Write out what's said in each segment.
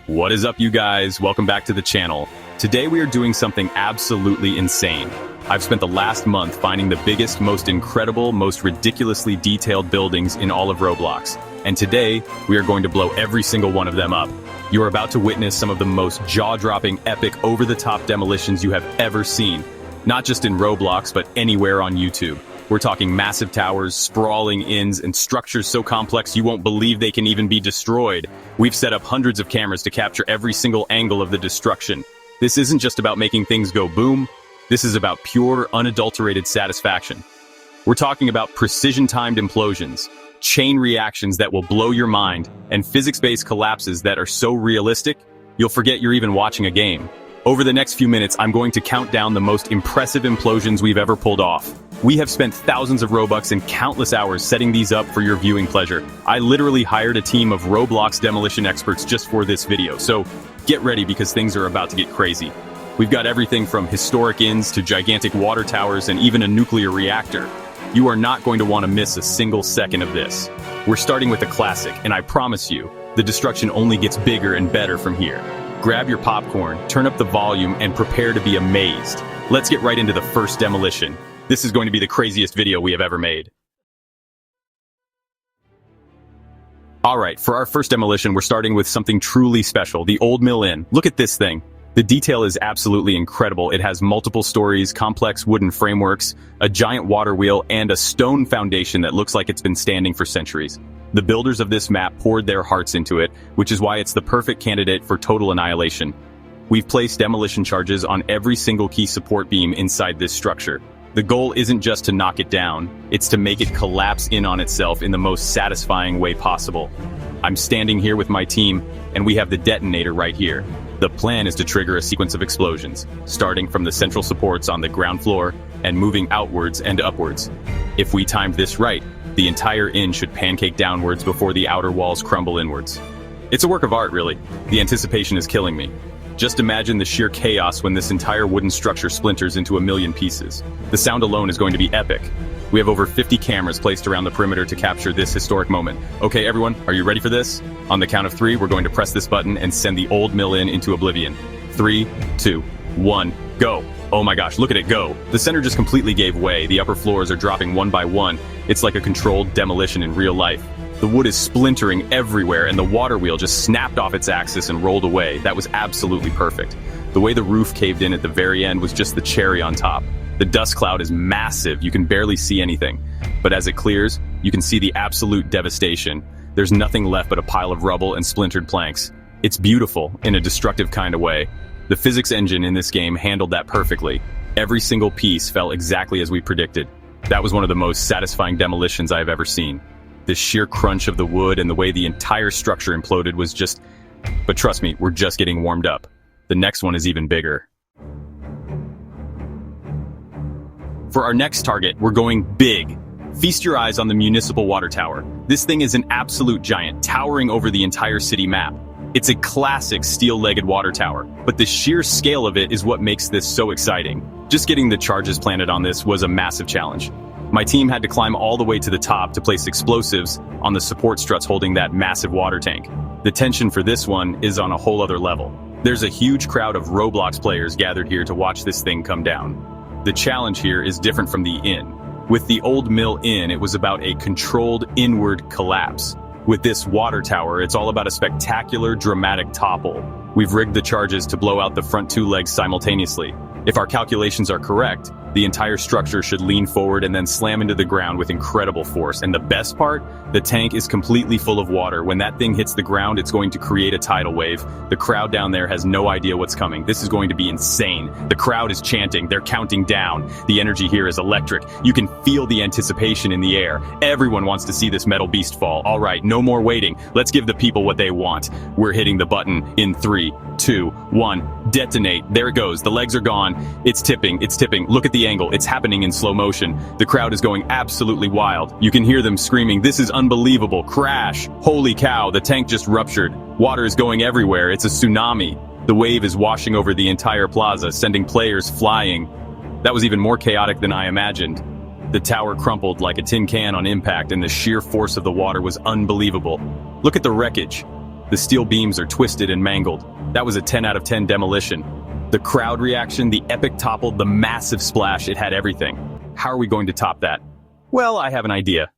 What is up, you guys? Welcome back to the channel. Today we are doing something absolutely insane. I've spent the last month finding the biggest, most incredible, most ridiculously detailed buildings in all of Roblox. And today, we are going to blow every single one of them up. You are about to witness some of the most jaw-dropping, epic, over-the-top demolitions you have ever seen. Not just in Roblox, but anywhere on YouTube. We're talking massive towers, sprawling inns, and structures so complex you won't believe they can even be destroyed. We've set up hundreds of cameras to capture every single angle of the destruction. This isn't just about making things go boom. This is about pure, unadulterated satisfaction. We're talking about precision-timed implosions, chain reactions that will blow your mind, and physics-based collapses that are so realistic, you'll forget you're even watching a game. Over the next few minutes, I'm going to count down the most impressive implosions we've ever pulled off. We have spent thousands of Robux and countless hours setting these up for your viewing pleasure. I literally hired a team of Roblox demolition experts just for this video, so get ready because things are about to get crazy. We've got everything from historic inns to gigantic water towers and even a nuclear reactor. You are not going to want to miss a single second of this. We're starting with a classic, and I promise you, the destruction only gets bigger and better from here. Grab your popcorn, turn up the volume, and prepare to be amazed. Let's get right into the first demolition. This is going to be the craziest video we have ever made. Alright, for our first demolition, we're starting with something truly special, the Old Mill Inn. Look at this thing. The detail is absolutely incredible. It has multiple stories, complex wooden frameworks, a giant water wheel, and a stone foundation that looks like it's been standing for centuries. The builders of this map poured their hearts into it, which is why it's the perfect candidate for total annihilation. We've placed demolition charges on every single key support beam inside this structure. The goal isn't just to knock it down, it's to make it collapse in on itself in the most satisfying way possible. I'm standing here with my team, and we have the detonator right here. The plan is to trigger a sequence of explosions, starting from the central supports on the ground floor and moving outwards and upwards. If we timed this right, the entire inn should pancake downwards before the outer walls crumble inwards. It's a work of art, really. The anticipation is killing me. Just imagine the sheer chaos when this entire wooden structure splinters into a million pieces. The sound alone is going to be epic. We have over 50 cameras placed around the perimeter to capture this historic moment. Okay, everyone, are you ready for this? On the count of 3, we're going to press this button and send the Old Mill Inn into oblivion. 3, 2, 1, go! Oh my gosh, look at it go! The center just completely gave way. The upper floors are dropping one by one. It's like a controlled demolition in real life. The wood is splintering everywhere, and the water wheel just snapped off its axis and rolled away. That was absolutely perfect. The way the roof caved in at the very end was just the cherry on top. The dust cloud is massive, you can barely see anything. But as it clears, you can see the absolute devastation. There's nothing left but a pile of rubble and splintered planks. It's beautiful, in a destructive kind of way. The physics engine in this game handled that perfectly. Every single piece fell exactly as we predicted. That was one of the most satisfying demolitions I've ever seen. The sheer crunch of the wood and the way the entire structure imploded was just... But trust me, we're just getting warmed up. The next one is even bigger. For our next target, we're going big. Feast your eyes on the municipal water tower. This thing is an absolute giant, towering over the entire city map. It's a classic steel-legged water tower, but the sheer scale of it is what makes this so exciting. Just getting the charges planted on this was a massive challenge. My team had to climb all the way to the top to place explosives on the support struts holding that massive water tank. The tension for this one is on a whole other level. There's a huge crowd of Roblox players gathered here to watch this thing come down. The challenge here is different from the inn. With the Old Mill Inn, it was about a controlled inward collapse. With this water tower, it's all about a spectacular, dramatic topple. We've rigged the charges to blow out the front two legs simultaneously. If our calculations are correct, the entire structure should lean forward and then slam into the ground with incredible force. And the best part? The tank is completely full of water. When that thing hits the ground, it's going to create a tidal wave. The crowd down there has no idea what's coming. This is going to be insane. The crowd is chanting. They're counting down. The energy here is electric. You can feel the anticipation in the air. Everyone wants to see this metal beast fall. All right, no more waiting. Let's give the people what they want. We're hitting the button in 3, 2, 1. Detonate. There it goes. The legs are gone. It's tipping. It's tipping. Look at the angle. It's happening in slow motion. The crowd is going absolutely wild. You can hear them screaming, "This is unbelievable. Crash. Holy cow, the tank just ruptured. Water is going everywhere. It's a tsunami." The wave is washing over the entire plaza, sending players flying. That was even more chaotic than I imagined. The tower crumpled like a tin can on impact, and the sheer force of the water was unbelievable. Look at the wreckage. The steel beams are twisted and mangled. That was a 10 out of 10 demolition. The crowd reaction, the epic topple, the massive splash, it had everything. How are we going to top that? Well, I have an idea.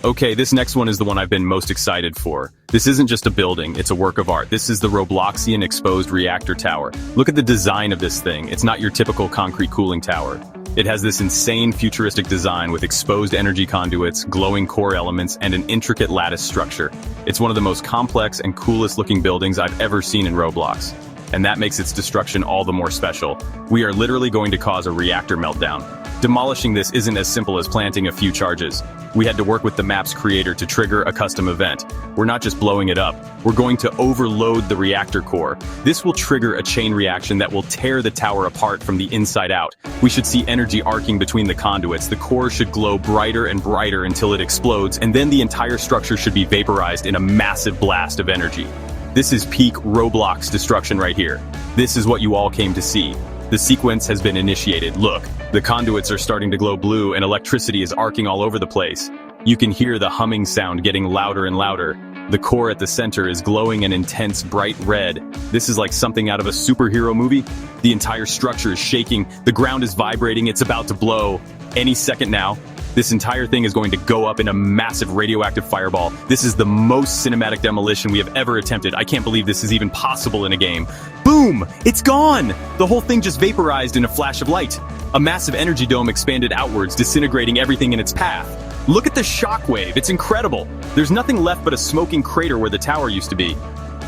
Okay, this next one is the one I've been most excited for. This isn't just a building, it's a work of art. This is the Robloxian exposed reactor tower. Look at the design of this thing. It's not your typical concrete cooling tower. It has this insane futuristic design with exposed energy conduits, glowing core elements, and an intricate lattice structure. It's one of the most complex and coolest looking buildings I've ever seen in Roblox. And that makes its destruction all the more special. We are literally going to cause a reactor meltdown. Demolishing this isn't as simple as planting a few charges. We had to work with the map's creator to trigger a custom event. We're not just blowing it up, we're going to overload the reactor core. This will trigger a chain reaction that will tear the tower apart from the inside out. We should see energy arcing between the conduits. The core should glow brighter and brighter until it explodes, and then the entire structure should be vaporized in a massive blast of energy. This is peak Roblox destruction right here. This is what you all came to see. The sequence has been initiated. Look, the conduits are starting to glow blue and electricity is arcing all over the place. You can hear the humming sound getting louder and louder. The core at the center is glowing an intense bright red. This is like something out of a superhero movie. The entire structure is shaking. The ground is vibrating. It's about to blow. Any second now. This entire thing is going to go up in a massive radioactive fireball. This is the most cinematic demolition we have ever attempted. I can't believe this is even possible in a game. Boom! It's gone! The whole thing just vaporized in a flash of light. A massive energy dome expanded outwards, disintegrating everything in its path. Look at the shockwave, it's incredible. There's nothing left but a smoking crater where the tower used to be.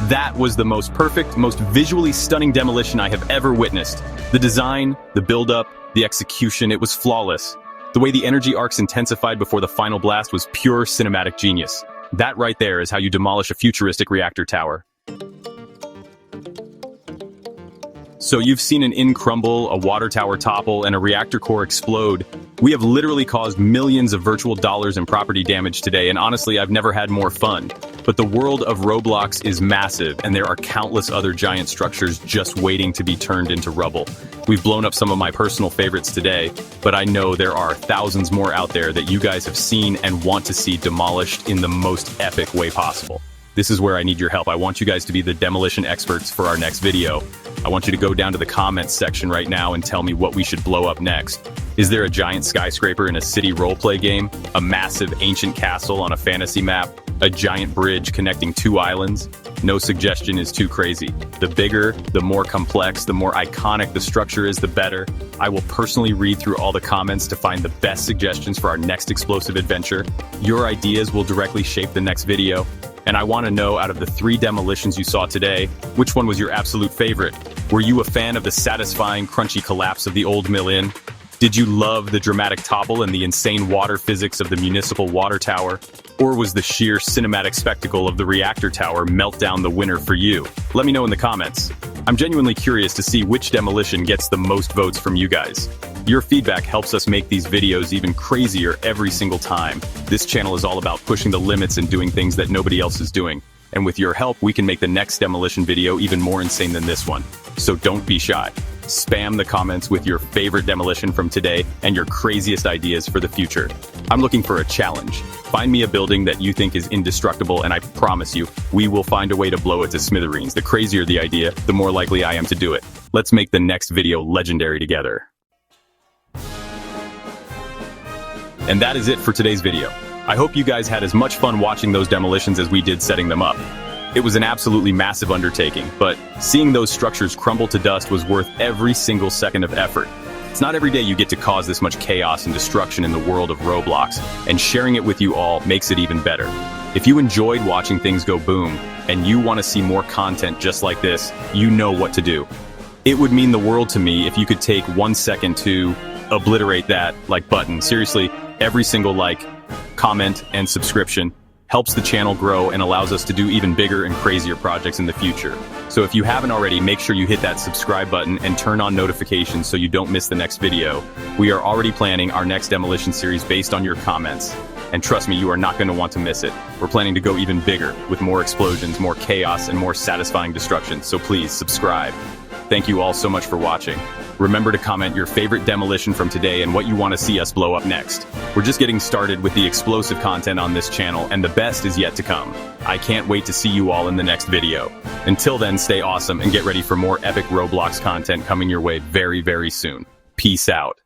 That was the most perfect, most visually stunning demolition I have ever witnessed. The design, the build-up, the execution, it was flawless. The way the energy arcs intensified before the final blast was pure cinematic genius. That right there is how you demolish a futuristic reactor tower. So you've seen an inn crumble, a water tower topple, and a reactor core explode. We have literally caused millions of virtual dollars in property damage today, and honestly, I've never had more fun. But the world of Roblox is massive, and there are countless other giant structures just waiting to be turned into rubble. We've blown up some of my personal favorites today, but I know there are thousands more out there that you guys have seen and want to see demolished in the most epic way possible. This is where I need your help. I want you guys to be the demolition experts for our next video. I want you to go down to the comments section right now and tell me what we should blow up next. Is there a giant skyscraper in a city roleplay game? A massive ancient castle on a fantasy map? A giant bridge connecting two islands? No suggestion is too crazy. The bigger, the more complex, the more iconic the structure is, the better. I will personally read through all the comments to find the best suggestions for our next explosive adventure. Your ideas will directly shape the next video. And I want to know, out of the 3 demolitions you saw today, which one was your absolute favorite? Were you a fan of the satisfying, crunchy collapse of the old mill inn? Did you love the dramatic topple and the insane water physics of the municipal water tower? Or was the sheer cinematic spectacle of the reactor tower meltdown the winner for you? Let me know in the comments. I'm genuinely curious to see which demolition gets the most votes from you guys. Your feedback helps us make these videos even crazier every single time. This channel is all about pushing the limits and doing things that nobody else is doing. And with your help, we can make the next demolition video even more insane than this one. So don't be shy. Spam the comments with your favorite demolition from today and your craziest ideas for the future. I'm looking for a challenge. Find me a building that you think is indestructible, and I promise you, we will find a way to blow it to smithereens. The crazier the idea, the more likely I am to do it. Let's make the next video legendary together. And that is it for today's video. I hope you guys had as much fun watching those demolitions as we did setting them up. It was an absolutely massive undertaking, but seeing those structures crumble to dust was worth every single second of effort. It's not every day you get to cause this much chaos and destruction in the world of Roblox, and sharing it with you all makes it even better. If you enjoyed watching things go boom, and you want to see more content just like this, you know what to do. It would mean the world to me if you could take 1 second to obliterate that like button. Seriously, every single like, comment, and subscription helps the channel grow and allows us to do even bigger and crazier projects in the future. So if you haven't already, make sure you hit that subscribe button and turn on notifications so you don't miss the next video. We are already planning our next demolition series based on your comments. And trust me, you are not going to want to miss it. We're planning to go even bigger with more explosions, more chaos, and more satisfying destruction. So please subscribe. Thank you all so much for watching. Remember to comment your favorite demolition from today and what you want to see us blow up next. We're just getting started with the explosive content on this channel, and the best is yet to come. I can't wait to see you all in the next video. Until then, stay awesome and get ready for more epic Roblox content coming your way very, very soon. Peace out.